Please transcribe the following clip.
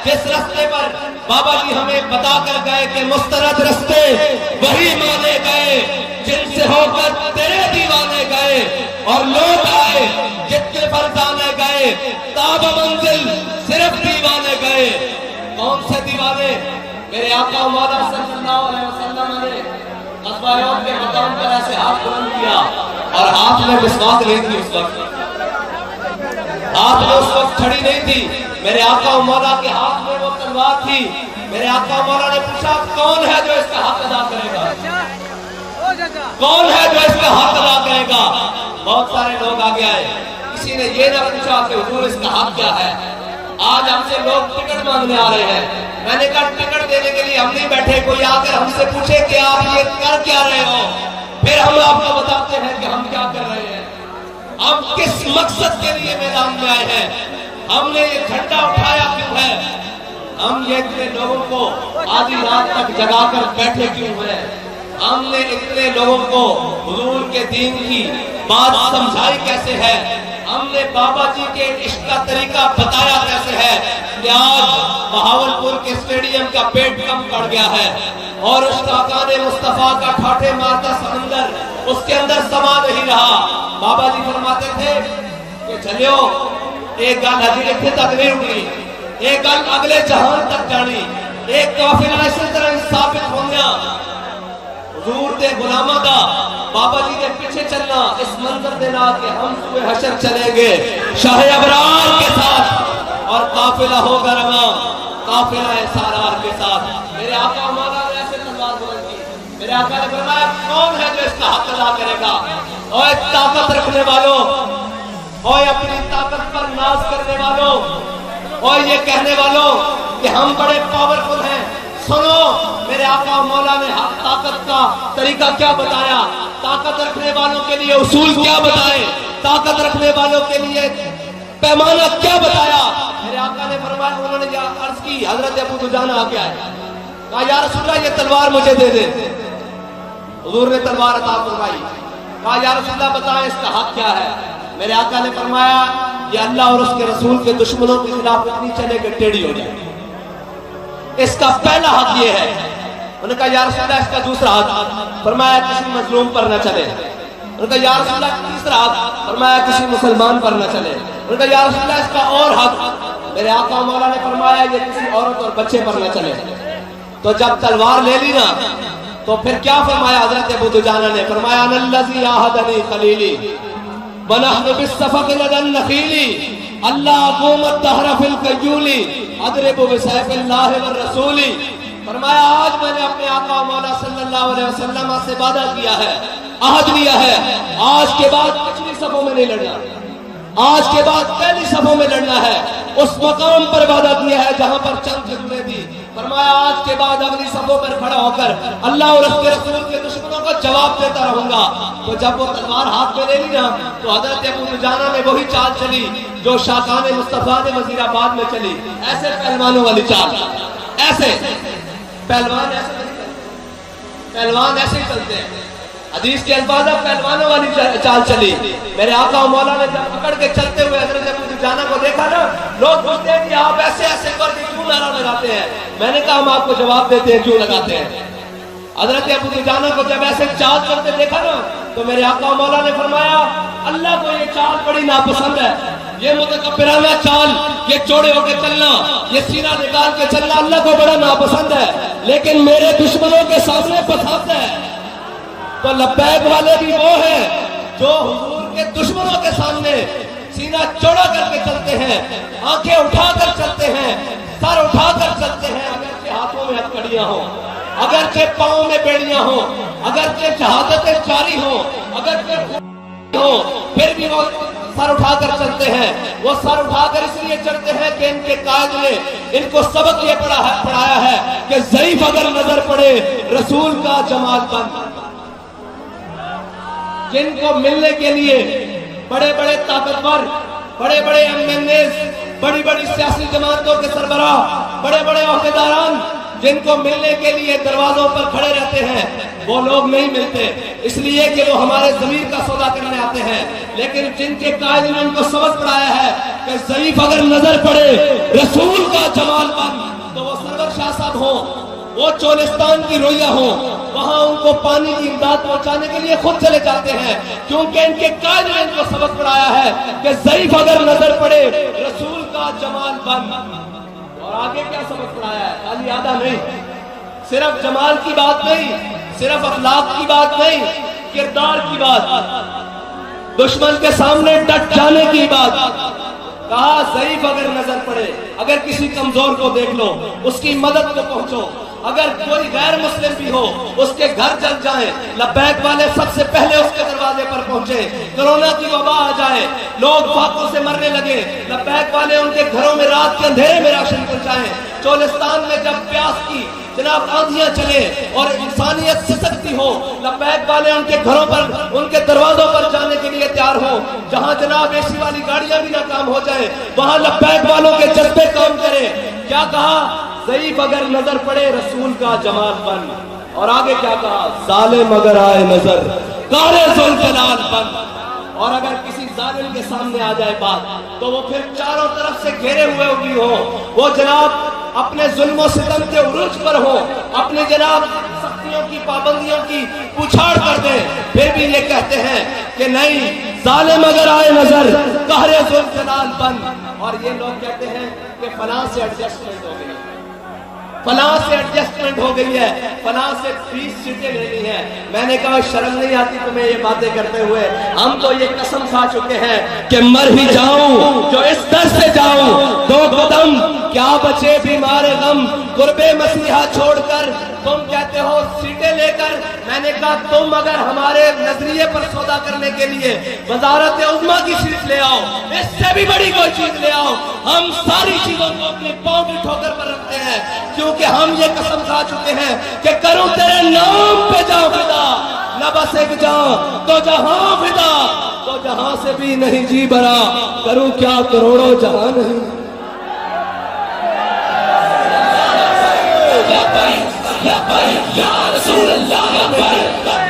جس رستے پر بابا جی ہمیں بتا کر گئے کہ مستند رستے وہی مانے گئے جن سے ہو کر تیرے دیوانے گئے، اور لوٹ آئے جتنے فرزانے گئے، تاب منزل صرف دیوانے گئے۔ کون سے دیوانے؟ میرے آقا مولا صلی اللہ علیہ وسلم نے غزوہ احد کے مقام پر ایسے ہاتھ بلند کیا، اور ہاتھ میں مسواک نہیں تھی اس وقت، ہاتھ میں اس وقت چھڑی نہیں تھی، میرے آقا مولا کے ہاتھ میں وہ تلوار تھی۔ میرے آقا مولا نے پوچھا کون ہے جو اس کا حق ادا کرے گا، کون ہے جو اس کا حق ادا کرے گا؟ بہت سارے لوگ آگے آئے، کسی نے یہ نہ پوچھا کہ حضور اس کا حق کیا ہے۔ آج ہم سے لوگ ٹکٹ مانگنے آ رہے ہیں، میں نے کہا ٹکٹ دینے کے لیے ہم نہیں بیٹھے، کوئی آ کر ہم سے پوچھے کہ آپ یہ کر کیا رہے ہو، پھر ہم آپ کو بتاتے ہیں کہ ہم کیا کر رہے ہیں، ہم کس مقصد کے لیے میدان میں آئے ہیں، ہم نے یہ جھنڈا اٹھایا کیوں ہے، ہم یہ اتنے لوگوں کو آدھی رات تک جگا کر بیٹھے کیوں ہیں، ہم نے اتنے لوگوں کو حضور کے دین کی بات سمجھائی کیسے ہے، ہم نے بابا جی کے عشق کا طریقہ بتایا کیسے ہے کہ آج بہاولپور کے اسٹیڈیم کا پیٹ کم پڑ گیا ہے، اور اس مقام مصطفیٰ کا ٹھاٹھے مارتا سمندر اس کے اندر سما نہیں رہا۔ بابا جی فرماتے تھے کہ چلیو ایک گل ابھی اتنے تک نہیں رکنی، ایک گل اگلے جہان تک جانی، ایک قافلہ اسی طرح ثابت ہونا حضور دے غلامہ دا، بابا جی کے پیچھے چلنا اس منظر دینا کہ ہم سوئے حشر چلیں گے شاہ ابرار کے ساتھ، اور قافلہ ہوگا رواں قافلہ سالار کے ساتھ۔ میرے آقا مولا نے ایسے تلوار بلند کی، میرے آقا نے فرمایا کون ہے جو اس کا حق ادا کرے گا؟ اوے طاقت رکھنے والوں، اوے اپنی طاقت پر ناز کرنے والوں، اوے یہ کہنے والوں کہ ہم بڑے پاورفل ہیں، سنو میرے آقا مولا نے طاقت کا طریقہ کیا بتایا، طاقت رکھنے والوں کے لیے اصول کیا بتائے، طاقت رکھنے والوں کے لیے پیمانہ کیا بتایا۔ میرے آقا نے فرمایا، انہوں نے عرض کی، حضرت ابو دجانہ آ کے آئے، کہا یا رسول اللہ یہ تلوار مجھے دے دے۔ حضور نے تلوار عطا فرمائی، کہا یا رسول اللہ بتائیں اس کا حق کیا ہے۔ میرے آقا نے فرمایا یہ اللہ اور اس کے رسول کے دشمنوں کے خلاف اتنی چلے کہ ٹیڑھی ہو جائے، اس کا پہلا حق یہ ہے۔ انہوں نے کہا یا رسول اللہ اس کا دوسرا حق، فرمایا کسی مظلوم پر نہ چلے۔ انہوں نے کہا یا رسول اللہ تیسرا حق، فرمایا کسی مسلمان پر نہ چلے۔ انہوں نے کہا یا رسول اللہ اس کا اور حق، میرے آقا مولا نے فرمایا یہ کسی عورت اور بچے پر نہ چلے۔ تو جب تلوار لے لی نا تو پھر کیا فرمایا حضرت ابو دجانہ نے؟ فرمایا ان الذی عاہدنی خلیلی ونحن بالصفق لدى النخیل اللہ اقوم الدہر فی القیول اضرب بسیف اللہ والرسول۔ فرمایا آج میں نے اپنے آقا مولا صلی اللہ علیہ وسلم سے وعدہ کیا ہے، عہد لیا ہے، آج کے بعد پچھلی صفوں میں نہیں لڑنا، آج کے بعد پہلی صفوں میں لڑنا ہے۔ اس مقام پر وعدہ کیا ہے جہاں پر چند خدمتیں تھی، فرمایا آج کے بعد اگلی صفوں پر کھڑا ہو کر اللہ اور اس کے رسول کے دشمنوں کو جواب دیتا رہوں گا۔ تو جب وہ تلوار ہاتھ میں لے لی نا تو حضرت ابو دجانہ میں وہی چال چلی جو شاقان مصطفیٰ نے وزیر آباد میں چلی، ایسے پہلوانوں والی چال، ایسے پہلوان ایسے نہیں چلتے، پہلوان ایسے ہی چلتے ہیں، حدیث کے الفاظ پہلوانوں والی چال چلی۔ میرے آقا مولا نے جب پکڑ کے چلتے ہوئے حضرت ابو دجانہ کو دیکھا نا، لوگ پوچھتے ہیں کہ آپ ایسے ایسے کر کے کیوں نعرہ لگاتے ہیں؟ میں نے کہا ہم آپ کو جواب دیتے ہیں کیوں لگاتے ہیں۔ حضرت ابو دجانہ کو جب ایسے چال چلتے دیکھا نا تو میرے آقا مولا نے فرمایا اللہ کو یہ چال بڑی ناپسند ہے، یہ متکبرانہ چال، یہ چوڑے ہو کے چلنا، یہ سینہ نکال کے چلنا اللہ کو بڑا ناپسند ہے، لیکن میرے دشمنوں کے سامنے پسند ہے۔ تو لبیک والے بھی وہ ہیں جو حضور کے دشمنوں کے سامنے سینہ چوڑا کر کے چلتے ہیں، آنکھیں اٹھا کر چلتے ہیں، سر اٹھا کر چلتے ہیں، اگرچہ ہاتھوں میں ہتھکڑیاں ہوں، اگرچہ پاؤں میں بیڑیاں ہوں، اگرچہ شہادتیں جاری ہوں، اگرچہ ہوں، پھر بھی وہ سر اٹھا کر چلتے ہیں۔ وہ سر اٹھا کر اس لیے چلتے ہیں کہ ان کے قائد نے ان کو سبق یہ پڑھایا ہے کہ ضعیف اگر نظر پڑے رسول کا جمال بند، جن کو ملنے کے لیے بڑے بڑے طاقتور، بڑے بڑے MNAs، بڑی بڑی سیاسی جماعتوں کے سربراہ، بڑے بڑے عہدیداران جن کو ملنے کے لیے دروازوں پر کھڑے رہتے ہیں، وہ لوگ نہیں ملتے، اس لیے کہ وہ ہمارے ضمیر کا سودا کرنے آتے ہیں، لیکن جن کے قائد نے ان کو سبق پڑھایا ہے کہ ضعیف اگر نظر پڑے رسول کا جمال بن، تو وہ سرور شاہ صاحب ہوں، وہ چولستان کی رویا ہوں، وہاں ان کو پانی کی امداد پہنچانے کے لیے خود چلے جاتے ہیں، کیونکہ ان کے قائد نے ان کو سبق پڑھایا ہے کہ ضعیف اگر نظر پڑے رسول کا جمال بن۔ اور آگے کیا سبق پڑھایا ہے؟ خالی آدھا نہیں، صرف جمال کی بات نہیں، صرف اخلاق کی بات نہیں، کردار کی بات، دشمن کے سامنے ڈٹ جانے کی بات۔ کہا ضعیف اگر نظر پڑے، اگر کسی کمزور کو دیکھ لو، اس کی مدد کو پہنچو، اگر کوئی غیر مسلم بھی ہو اس کے گھر جل جائیں، لبیک والے سب سے پہلے اس کے دروازے پر پہنچے، کرونا کی وبا آ جائے، لوگ فاقوں سے مرنے لگے، لبیک والے ان کے گھروں میں رات کے اندھیرے میں راشن پہنچائیں۔ چولستان میں جب پیاس کی جناب آندھیاں چلے اور انسانیت سسکتی ہو، لبیک والے ان کے گھروں پر، ان کے دروازوں پر جانے کے لیے تیار ہو، جہاں جناب اے سی والی گاڑیاں بھی ناکام ہو جائیں، وہاں لبیک والوں کے جذبے کام کرے۔ کیا کہا؟ ضعیف اگر نظر پڑے رسول کا جمال بن۔ اور آگے کیا کہا؟ ظالم اگر آئے نظر کارے ذوالجلال بن۔ اور اگر کسی ظالم کے سامنے آ جائے بات تو وہ پھر چاروں طرف سے گھیرے ہوئے بھی ہو، وہ جناب اپنے ظلم و ستم کے عروج پر ہو، اپنے جناب سختیوں کی پابندیوں کی پچھاڑ کر دیں، پھر بھی یہ کہتے ہیں کہ نہیں، ظالم اگر آئے نظر قہر ذوالجلال بن۔ اور یہ لوگ کہتے ہیں کہ فلاں سے ایڈجسٹمنٹ ہو گئی، فلاں سے ایڈجسٹمنٹ ہو گئی ہے، فلاں سے 20 سیٹیں لینی ہیں۔ میں نے کہا شرم نہیں آتی تمہیں یہ باتیں کرتے ہوئے؟ ہم تو یہ قسم کھا چکے ہیں کہ مر ہی جاؤں جو اس در سے جاؤں، 2 قدم کیا بچے بیمار غم، قرب مسیحا چھوڑ کر تم کہتے ہو سیٹیں لے کر۔ میں نے کہا تم اگر ہمارے نظریے پر سودا کرنے کے لیے وزارت عظمیٰ کی سیٹ لے آؤ، اس سے بھی بڑی کوئی چیز لے آؤ، ہم ساری چیزوں کو اپنے پاؤں کی ٹھوکر پر رکھتے ہیں، کیونکہ ہم یہ قسم کھا چکے ہیں کہ کروں تیرے نام پہ جاؤں فدا، نہ بس ایک جاؤں تو جہاں فدا، تو جہاں سے بھی نہیں جی بھرا، کروں کیا کروڑوں جہاں نہیں۔ یا رسول اللہ،